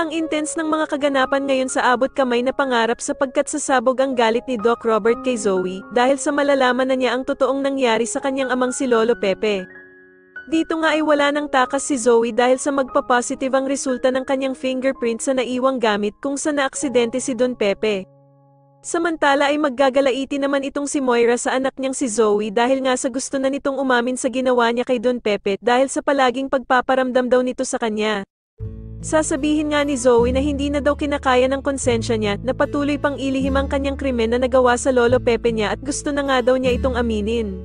Ang intense ng mga kaganapan ngayon sa abot kamay na pangarap sapagkat sasabog ang galit ni Doc Robert kay Zoe dahil sa malalaman na niya ang totoong nangyari sa kanyang amang si Lolo Pepe. Dito nga ay wala nang takas si Zoe dahil sa magpa-positive ang resulta ng kanyang fingerprint sa naiwang gamit kung saan naaksidente si Don Pepe. Samantala ay maggagalaiti naman itong si Moira sa anak niyang si Zoe dahil nga sa gusto na nitong umamin sa ginawa niya kay Don Pepe dahil sa palaging pagpaparamdam daw nito sa kanya. Sasabihin nga ni Zoe na hindi na daw kinakaya ng konsensya niya na patuloy pang ilihim ang kanyang krimen na nagawa sa Lolo Pepe niya at gusto na nga daw niya itong aminin.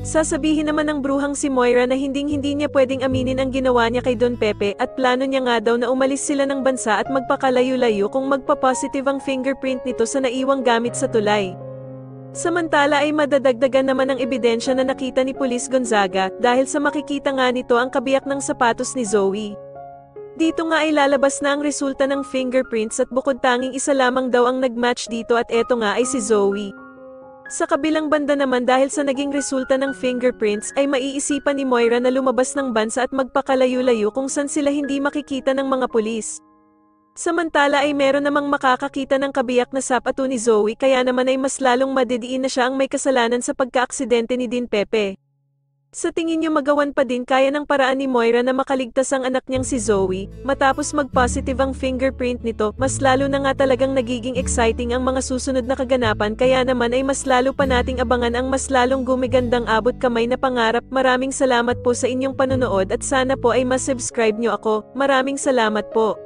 Sasabihin naman ng bruhang si Moira na hindi niya pwedeng aminin ang ginawa niya kay Don Pepe at plano niya nga daw na umalis sila ng bansa at magpakalayo-layo kung magpa-positive ang fingerprint nito sa naiwang gamit sa tulay. Samantala ay madadagdagan naman ang ebidensya na nakita ni Police Gonzaga dahil sa makikita nga nito ang kabiyak ng sapatos ni Zoe. Dito nga ay lalabas na ang resulta ng fingerprints at bukod tanging isa lamang daw ang nagmatch dito at eto nga ay si Zoe. Sa kabilang banda naman dahil sa naging resulta ng fingerprints ay maiisipan ni Moira na lumabas ng bansa at magpakalayo-layo kung saan sila hindi makikita ng mga pulis. Samantala ay meron namang makakakita ng kabiyak na sapato ni Zoe kaya naman ay mas lalong madidiin na siya ang may kasalanan sa pagkaaksidente ni Din Pepe. Sa tingin niyo magawan pa din kaya ng paraan ni Moira na makaligtas ang anak niyang si Zoe, matapos mag-positive ang fingerprint nito, mas lalo na nga talagang nagiging exciting ang mga susunod na kaganapan kaya naman ay mas lalo pa nating abangan ang mas lalong gumigandang abot kamay na pangarap. Maraming salamat po sa inyong panonood at sana po ay mas subscribe niyo ako. Maraming salamat po.